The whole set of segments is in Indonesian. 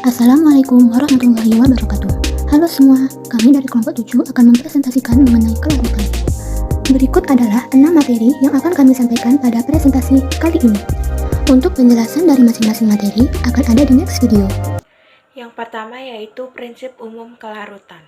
Assalamualaikum warahmatullahi wabarakatuh. Halo semua, kami dari kelompok 7 akan mempresentasikan mengenai kelarutan. Berikut adalah 6 materi yang akan kami sampaikan pada presentasi kali ini. Untuk penjelasan dari masing-masing materi akan ada di next video. Yang pertama yaitu prinsip umum kelarutan.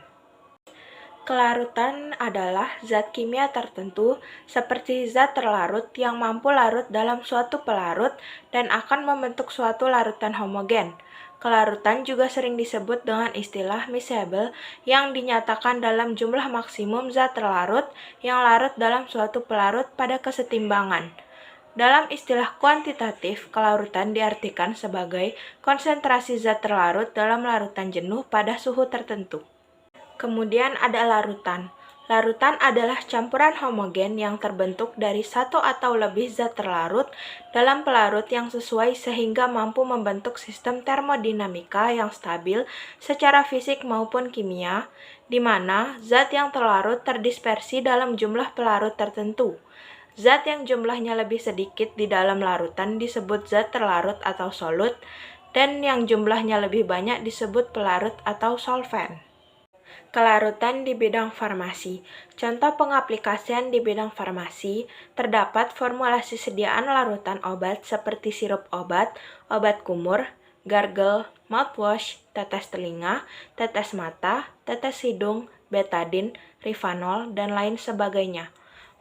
Kelarutan adalah zat kimia tertentu seperti zat terlarut yang mampu larut dalam suatu pelarut dan akan membentuk suatu larutan homogen. Kelarutan juga sering disebut dengan istilah miscible yang dinyatakan dalam jumlah maksimum zat terlarut yang larut dalam suatu pelarut pada kesetimbangan. Dalam istilah kuantitatif, kelarutan diartikan sebagai konsentrasi zat terlarut dalam larutan jenuh pada suhu tertentu. Kemudian ada larutan. Larutan adalah campuran homogen yang terbentuk dari satu atau lebih zat terlarut dalam pelarut yang sesuai sehingga mampu membentuk sistem termodinamika yang stabil secara fisik maupun kimia, di mana zat yang terlarut terdispersi dalam jumlah pelarut tertentu. Zat yang jumlahnya lebih sedikit di dalam larutan disebut zat terlarut atau solut, dan yang jumlahnya lebih banyak disebut pelarut atau solvent. Kelarutan di bidang farmasi. Contoh pengaplikasian di bidang farmasi, terdapat formulasi sediaan larutan obat seperti sirup obat, obat kumur, gargle, mouthwash, tetes telinga, tetes mata, tetes hidung, betadine, rivanol, dan lain sebagainya.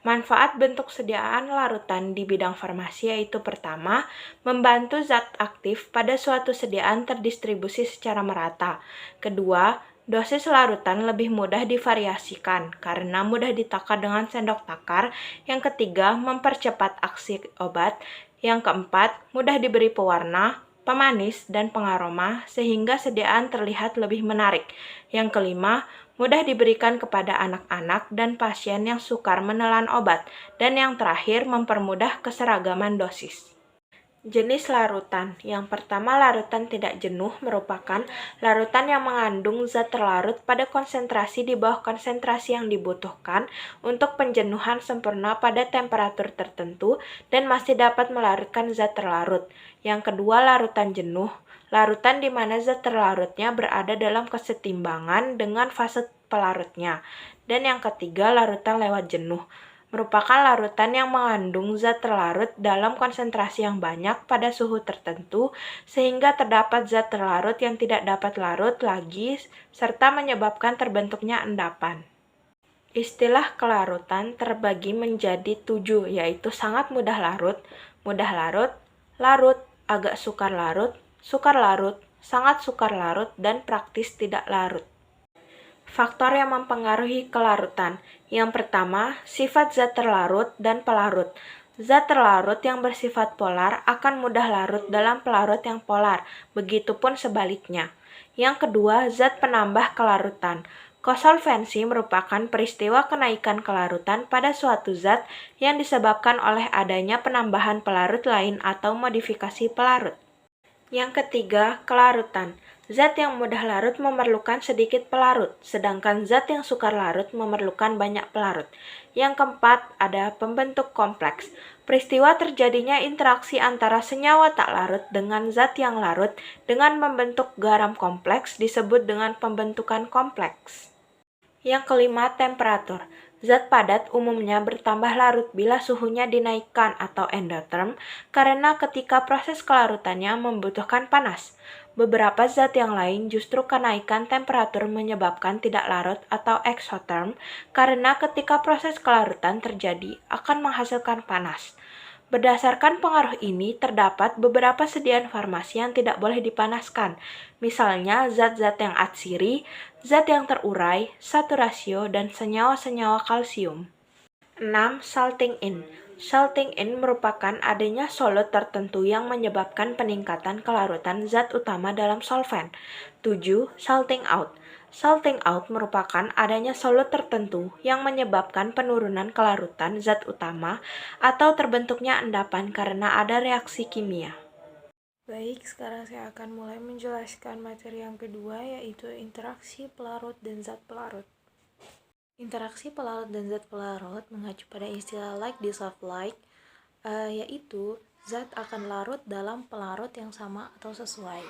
Manfaat bentuk sediaan larutan di bidang farmasi yaitu pertama, membantu zat aktif pada suatu sediaan terdistribusi secara merata. Kedua, dosis larutan lebih mudah divariasikan karena mudah ditakar dengan sendok takar. Yang ketiga, mempercepat aksi obat. Yang keempat, mudah diberi pewarna, pemanis, dan pengaroma sehingga sediaan terlihat lebih menarik. Yang kelima, mudah diberikan kepada anak-anak dan pasien yang sukar menelan obat. Dan yang terakhir, mempermudah keseragaman dosis. Jenis larutan. Yang pertama, larutan tidak jenuh merupakan larutan yang mengandung zat terlarut pada konsentrasi di bawah konsentrasi yang dibutuhkan untuk penjenuhan sempurna pada temperatur tertentu dan masih dapat melarutkan zat terlarut. Yang kedua, larutan jenuh. Larutan di mana zat terlarutnya berada dalam kesetimbangan dengan fase pelarutnya. Dan yang ketiga, larutan lewat jenuh merupakan larutan yang mengandung zat terlarut dalam konsentrasi yang banyak pada suhu tertentu sehingga terdapat zat terlarut yang tidak dapat larut lagi serta menyebabkan terbentuknya endapan. Istilah kelarutan terbagi menjadi 7, yaitu sangat mudah larut, larut, agak sukar larut, sangat sukar larut, dan praktis tidak larut. Faktor yang mempengaruhi kelarutan. Yang pertama, sifat zat terlarut dan pelarut. Zat terlarut yang bersifat polar akan mudah larut dalam pelarut yang polar, begitupun sebaliknya. Yang kedua, zat penambah kelarutan. Kosolvensi merupakan peristiwa kenaikan kelarutan pada suatu zat yang disebabkan oleh adanya penambahan pelarut lain atau modifikasi pelarut. Yang ketiga, kelarutan. Zat yang mudah larut memerlukan sedikit pelarut, sedangkan zat yang sukar larut memerlukan banyak pelarut. Yang keempat, ada pembentuk kompleks. Peristiwa terjadinya interaksi antara senyawa tak larut dengan zat yang larut dengan membentuk garam kompleks disebut dengan pembentukan kompleks. Yang kelima, temperatur. Zat padat umumnya bertambah larut bila suhunya dinaikkan atau endotherm karena ketika proses kelarutannya membutuhkan panas. Beberapa zat yang lain justru kenaikan temperatur menyebabkan tidak larut atau exotherm karena ketika proses kelarutan terjadi akan menghasilkan panas. Berdasarkan pengaruh ini, terdapat beberapa sediaan farmasi yang tidak boleh dipanaskan, misalnya zat-zat yang atsiri, zat yang terurai, saturasio, dan senyawa-senyawa kalsium. 6. Salting in. Salting in merupakan adanya solut tertentu yang menyebabkan peningkatan kelarutan zat utama dalam solvent. 7. Salting out. Salting out merupakan adanya solut tertentu yang menyebabkan penurunan kelarutan zat utama atau terbentuknya endapan karena ada reaksi kimia. Baik, sekarang saya akan mulai menjelaskan materi yang kedua, yaitu interaksi pelarut dan zat pelarut. Interaksi pelarut dan zat pelarut mengacu pada istilah like dissolve like, yaitu zat akan larut dalam pelarut yang sama atau sesuai.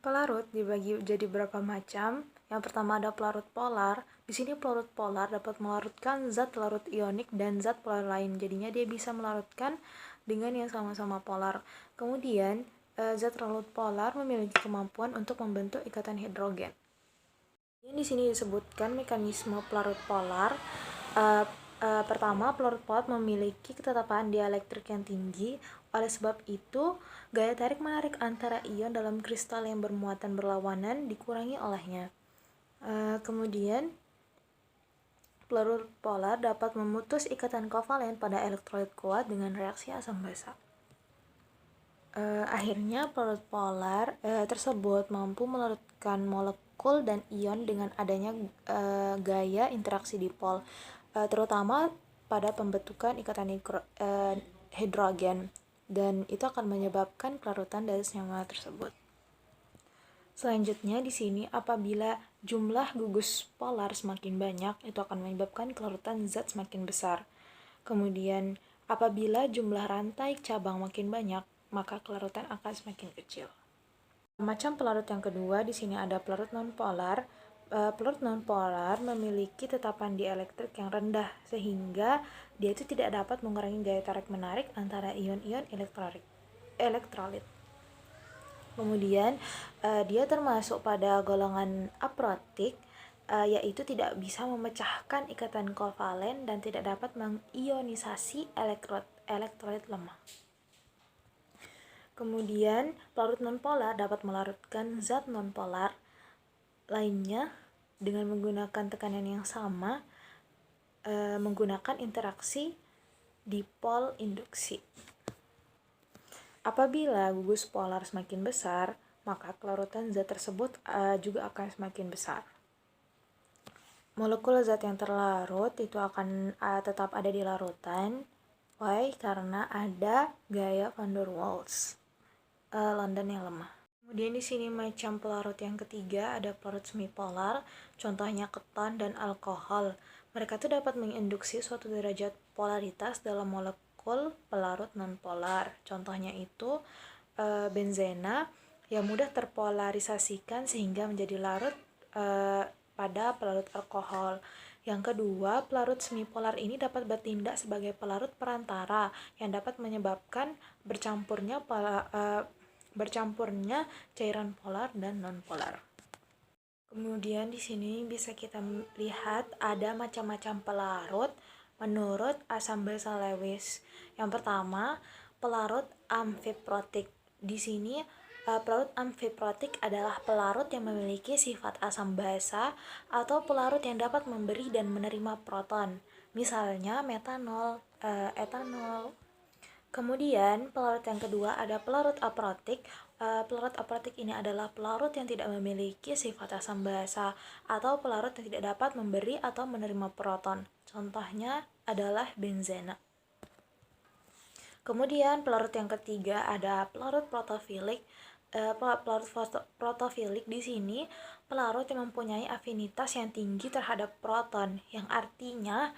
Pelarut dibagi jadi berapa macam. Yang pertama ada pelarut polar. Di sini pelarut polar dapat melarutkan zat larut ionik dan zat polar lain. Jadinya dia bisa melarutkan dengan yang sama-sama polar. Kemudian zat larut polar memiliki kemampuan untuk membentuk ikatan hidrogen. Yang di sini disebutkan mekanisme pelarut polar. Pertama, pelarut polar memiliki ketetapan dielektrik yang tinggi. Oleh sebab itu, gaya tarik-menarik antara ion dalam kristal yang bermuatan berlawanan dikurangi olehnya. Kemudian, pelarut polar dapat memutus ikatan kovalen pada elektrolit kuat dengan reaksi asam basa. Akhirnya, pelarut polar tersebut mampu melarutkan molekul dan ion dengan adanya gaya interaksi dipol, terutama pada pembentukan ikatan hidrogen, dan itu akan menyebabkan pelarutan dari senyawa tersebut. Selanjutnya di sini apabila jumlah gugus polar semakin banyak, itu akan menyebabkan kelarutan zat semakin besar. Kemudian apabila jumlah rantai cabang makin banyak, maka kelarutan akan semakin kecil. Macam pelarut yang kedua, di sini ada pelarut nonpolar. Pelarut nonpolar memiliki tetapan dielektrik yang rendah, sehingga dia itu tidak dapat mengurangi gaya tarik-menarik antara ion-ion elektrolit. Kemudian dia termasuk pada golongan aprotik, yaitu tidak bisa memecahkan ikatan kovalen dan tidak dapat mengionisasi elektrolit lemah. Kemudian pelarut nonpolar dapat melarutkan zat nonpolar lainnya dengan menggunakan tekanan yang sama, menggunakan interaksi dipol induksi. Apabila gugus polar semakin besar, maka kelarutan zat tersebut juga akan semakin besar. Molekul zat yang terlarut itu akan tetap ada di larutan. Why? Karena ada gaya van der Waals, London yang lemah. Kemudian di sini macam pelarut yang ketiga ada pelarut semipolar, contohnya keton dan alkohol. Mereka itu dapat menginduksi suatu derajat polaritas dalam molekul pelarut nonpolar. Contohnya itu benzena yang mudah terpolarisasikan sehingga menjadi larut pada pelarut alkohol. Yang kedua, pelarut semipolar ini dapat bertindak sebagai pelarut perantara yang dapat menyebabkan bercampurnya cairan polar dan nonpolar. Kemudian di sini bisa kita lihat ada macam-macam pelarut menurut asam basa Lewis. Yang pertama, pelarut amfiprotik. Di sini pelarut amfiprotik adalah pelarut yang memiliki sifat asam basa atau pelarut yang dapat memberi dan menerima proton. Misalnya metanol, etanol. Kemudian pelarut yang kedua ada pelarut aprotik. Pelarut aprotik ini adalah pelarut yang tidak memiliki sifat asam basa atau pelarut yang tidak dapat memberi atau menerima proton. Contohnya adalah benzena. Kemudian pelarut yang ketiga ada pelarut protofilik. Pelarut protofilik di sini pelarut yang mempunyai afinitas yang tinggi terhadap proton, yang artinya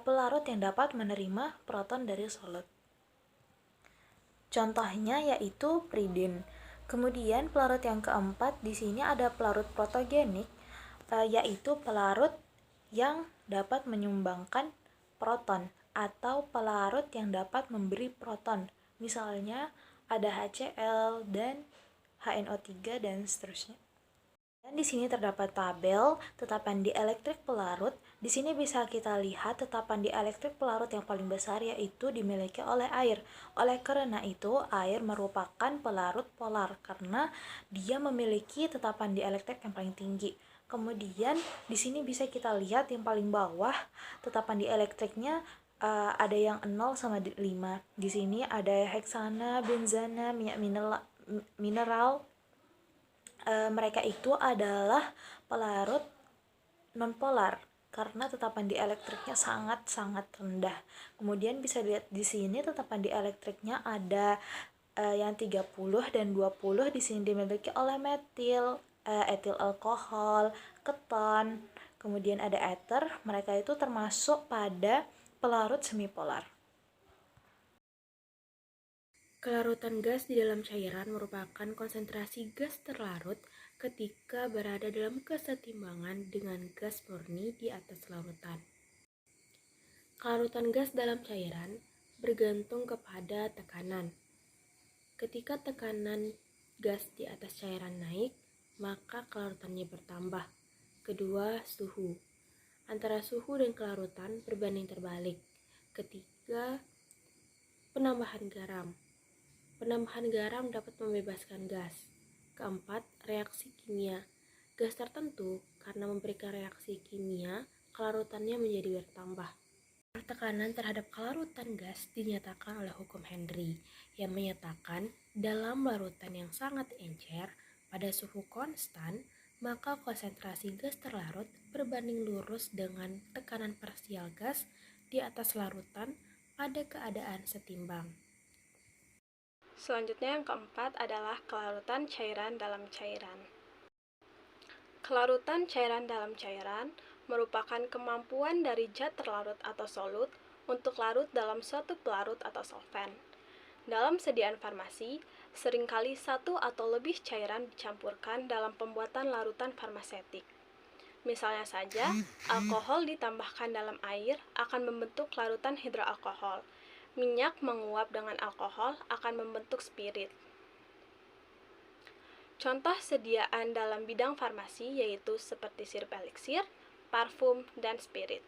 pelarut yang dapat menerima proton dari solut. Contohnya yaitu pridin. Kemudian pelarut yang keempat di sini ada pelarut protogenik, yaitu pelarut yang dapat menyumbangkan proton atau pelarut yang dapat memberi proton. Misalnya ada HCl dan HNO3 dan seterusnya. Dan di sini terdapat tabel tetapan dielektrik pelarut. Di sini bisa kita lihat tetapan dielektrik pelarut yang paling besar yaitu dimiliki oleh air. Oleh karena itu, air merupakan pelarut polar karena dia memiliki tetapan dielektrik yang paling tinggi. Kemudian di sini bisa kita lihat yang paling bawah tetapan dielektriknya ada yang 0 sama 5. Di sini ada heksana, benzena, minyak mineral. Mereka itu adalah pelarut nonpolar karena tetapan dielektriknya sangat-sangat rendah. Kemudian bisa lihat di sini tetapan dielektriknya ada yang 30 dan 20. Di sini dimiliki oleh metil, etil alkohol, keton, kemudian ada ether. Mereka itu termasuk pada pelarut semipolar. Kelarutan gas di dalam cairan merupakan konsentrasi gas terlarut ketika berada dalam kesetimbangan dengan gas murni di atas larutan. Kelarutan gas dalam cairan bergantung kepada tekanan. Ketika tekanan gas di atas cairan naik, maka kelarutannya bertambah. Kedua, suhu. Antara suhu dan kelarutan berbanding terbalik. Ketiga, penambahan garam. Penambahan garam dapat membebaskan gas. Keempat, reaksi kimia. Gas tertentu karena memberikan reaksi kimia, kelarutannya menjadi bertambah. Tekanan terhadap kelarutan gas dinyatakan oleh hukum Henry yang menyatakan dalam larutan yang sangat encer pada suhu konstan, maka konsentrasi gas terlarut berbanding lurus dengan tekanan parsial gas di atas larutan pada keadaan setimbang. Selanjutnya yang keempat adalah kelarutan cairan dalam cairan. Kelarutan cairan dalam cairan merupakan kemampuan dari zat terlarut atau solut untuk larut dalam suatu pelarut atau solvent. Dalam sediaan farmasi, seringkali satu atau lebih cairan dicampurkan dalam pembuatan larutan farmasetik. Misalnya saja, alkohol ditambahkan dalam air akan membentuk larutan hidroalkohol. Minyak menguap dengan alkohol akan membentuk spirit. Contoh sediaan dalam bidang farmasi yaitu seperti sirup eliksir, parfum, dan spirit.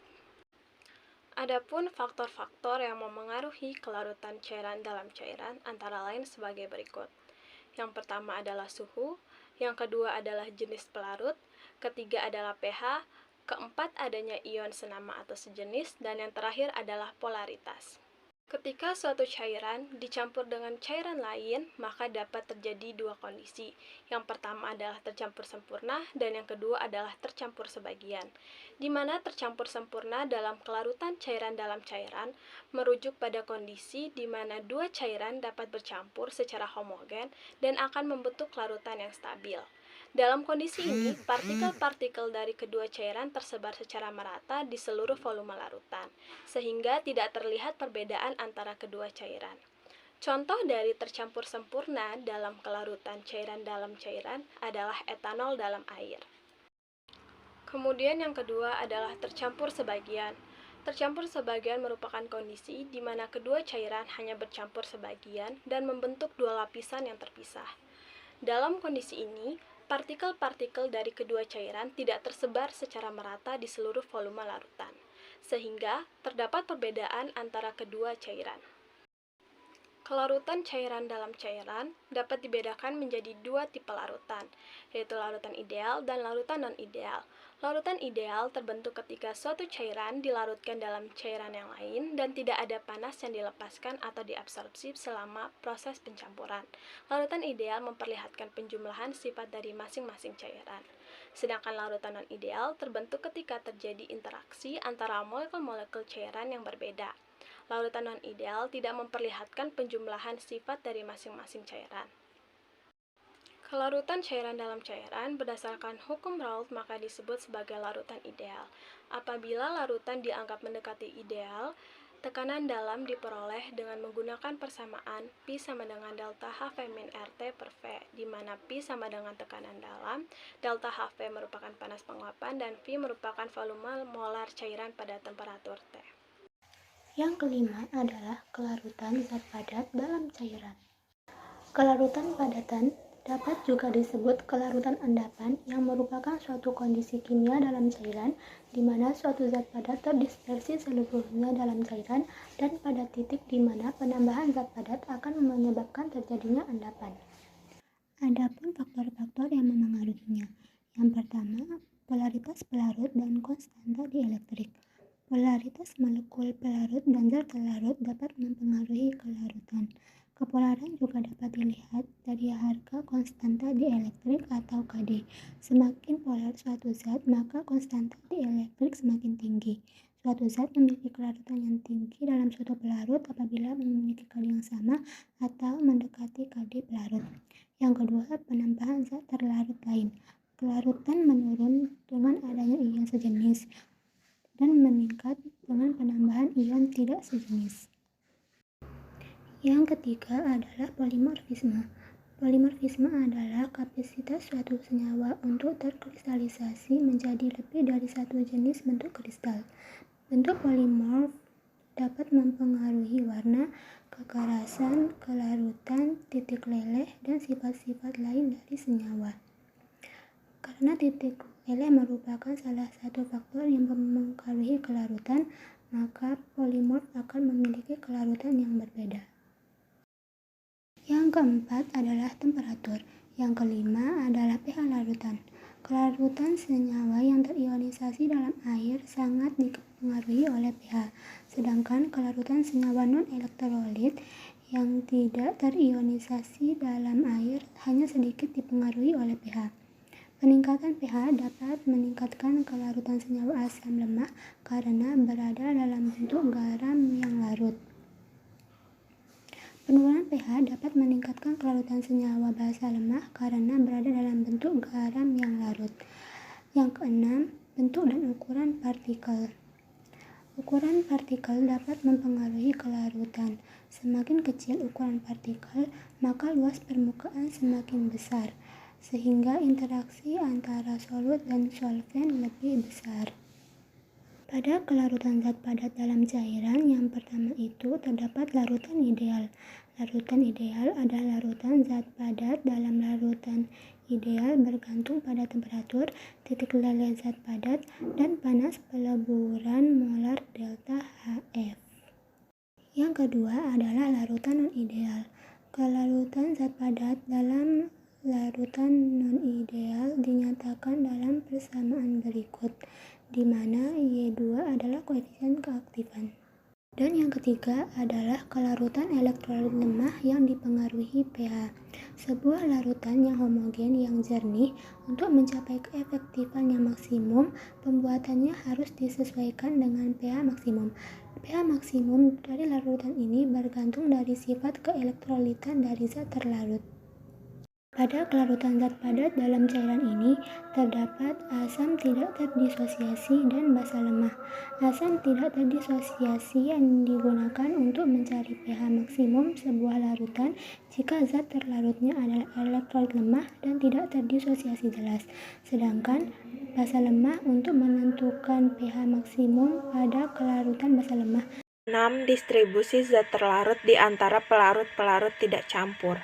Adapun faktor-faktor yang memengaruhi kelarutan cairan dalam cairan antara lain sebagai berikut. Yang pertama adalah suhu, yang kedua adalah jenis pelarut, ketiga adalah pH, keempat adanya ion senama atau sejenis, dan yang terakhir adalah polaritas. Ketika suatu cairan dicampur dengan cairan lain, maka dapat terjadi dua kondisi. Yang pertama adalah tercampur sempurna, dan yang kedua adalah tercampur sebagian. Di mana tercampur sempurna dalam kelarutan cairan dalam cairan merujuk pada kondisi di mana dua cairan dapat bercampur secara homogen dan akan membentuk larutan yang stabil. Dalam kondisi ini, partikel-partikel dari kedua cairan tersebar secara merata di seluruh volume larutan, sehingga tidak terlihat perbedaan antara kedua cairan. Contoh dari tercampur sempurna dalam kelarutan cairan dalam cairan adalah etanol dalam air. Kemudian yang kedua adalah tercampur sebagian. Tercampur sebagian merupakan kondisi di mana kedua cairan hanya bercampur sebagian dan membentuk dua lapisan yang terpisah. Dalam kondisi ini, partikel-partikel dari kedua cairan tidak tersebar secara merata di seluruh volume larutan, sehingga terdapat perbedaan antara kedua cairan. Kelarutan cairan dalam cairan dapat dibedakan menjadi dua tipe larutan, yaitu larutan ideal dan larutan non-ideal. Larutan ideal terbentuk ketika suatu cairan dilarutkan dalam cairan yang lain dan tidak ada panas yang dilepaskan atau diabsorpsi selama proses pencampuran. Larutan ideal memperlihatkan penjumlahan sifat dari masing-masing cairan. Sedangkan larutan non-ideal terbentuk ketika terjadi interaksi antara molekul-molekul cairan yang berbeda. Larutan non-ideal tidak memperlihatkan penjumlahan sifat dari masing-masing cairan. Kelarutan cairan dalam cairan berdasarkan hukum Raoult maka disebut sebagai larutan ideal. Apabila larutan dianggap mendekati ideal, tekanan dalam diperoleh dengan menggunakan persamaan Pi sama dengan delta HV min RT per V, di mana Pi sama dengan tekanan dalam, delta HV merupakan panas penguapan, dan V merupakan volume molar cairan pada temperatur T. Yang kelima adalah kelarutan zat padat dalam cairan. Kelarutan padatan dapat juga disebut kelarutan endapan yang merupakan suatu kondisi kimia dalam cairan di mana suatu zat padat terdispersi seluruhnya dalam cairan dan pada titik di mana penambahan zat padat akan menyebabkan terjadinya endapan. Adapun faktor-faktor yang memengaruhinya. Yang pertama, polaritas pelarut dan konstanta dielektrik. Polaritas molekul pelarut dan zat terlarut dapat mempengaruhi kelarutan. Kepolaran juga dapat dilihat dari harga konstanta dielektrik atau Kd. Semakin polar suatu zat, maka konstanta dielektrik semakin tinggi. Suatu zat memiliki kelarutan yang tinggi dalam suatu pelarut apabila memiliki Kd yang sama atau mendekati Kd pelarut. Yang kedua, penambahan zat terlarut lain. Kelarutan menurun dengan adanya ion sejenis dan meningkat dengan penambahan ion tidak sejenis. Yang ketiga adalah polimorfisme. Polimorfisme adalah kapasitas suatu senyawa untuk terkristalisasi menjadi lebih dari satu jenis bentuk kristal. Bentuk polimorf dapat mempengaruhi warna, kekerasan, kelarutan, titik leleh, dan sifat-sifat lain dari senyawa. Karena titik leleh merupakan salah satu faktor yang mempengaruhi kelarutan, maka polimorf akan memiliki kelarutan yang berbeda. Yang keempat adalah temperatur. Yang kelima adalah pH larutan. Kelarutan senyawa yang terionisasi dalam air sangat dipengaruhi oleh pH, sedangkan kelarutan senyawa non-elektrolit yang tidak terionisasi dalam air hanya sedikit dipengaruhi oleh pH. Peningkatan pH dapat meningkatkan kelarutan senyawa asam lemah karena berada dalam bentuk garam yang larut. Penurunan pH dapat meningkatkan kelarutan senyawa basa lemah karena berada dalam bentuk garam yang larut. Yang keenam, bentuk dan ukuran partikel. Ukuran partikel dapat mempengaruhi kelarutan. Semakin kecil ukuran partikel, maka luas permukaan semakin besar, sehingga interaksi antara solut dan solvent lebih besar. Pada kelarutan zat padat dalam cairan, yang pertama itu terdapat larutan ideal. Larutan ideal adalah larutan zat padat dalam larutan ideal bergantung pada temperatur, titik leleh zat padat, dan panas peleburan molar delta Hf. Yang kedua adalah larutan non-ideal. Kelarutan zat padat dalam larutan non-ideal dinyatakan dalam persamaan berikut, di mana Y2 adalah koefisien keaktifan. Dan yang ketiga adalah kelarutan elektrolit lemah yang dipengaruhi pH. Sebuah larutan yang homogen yang jernih, untuk mencapai keefektifan yang maksimum, pembuatannya harus disesuaikan dengan pH maksimum. pH maksimum dari larutan ini bergantung dari sifat keelektrolitan dari zat terlarut. Pada kelarutan zat padat dalam cairan ini, terdapat asam tidak terdisosiasi dan basa lemah. Asam tidak terdisosiasi yang digunakan untuk mencari pH maksimum sebuah larutan jika zat terlarutnya adalah elektrolit lemah dan tidak terdisosiasi jelas. Sedangkan basa lemah untuk menentukan pH maksimum pada kelarutan basa lemah. 6. Distribusi zat terlarut di antara pelarut-pelarut tidak campur.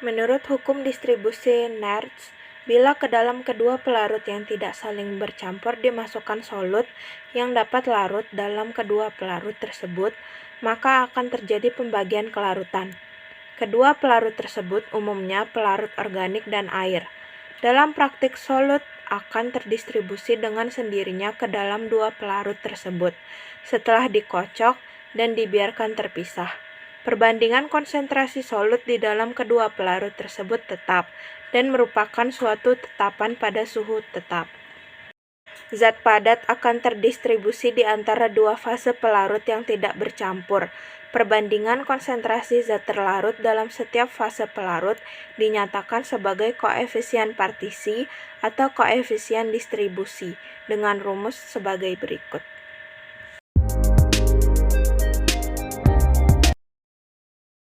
Menurut hukum distribusi Nernst, bila ke dalam kedua pelarut yang tidak saling bercampur dimasukkan solut yang dapat larut dalam kedua pelarut tersebut, maka akan terjadi pembagian kelarutan. Kedua pelarut tersebut umumnya pelarut organik dan air. Dalam praktik, solut akan terdistribusi dengan sendirinya ke dalam dua pelarut tersebut setelah dikocok dan dibiarkan terpisah. Perbandingan konsentrasi solut di dalam kedua pelarut tersebut tetap dan merupakan suatu tetapan pada suhu tetap. Zat padat akan terdistribusi di antara dua fase pelarut yang tidak bercampur. Perbandingan konsentrasi zat terlarut dalam setiap fase pelarut dinyatakan sebagai koefisien partisi atau koefisien distribusi dengan rumus sebagai berikut.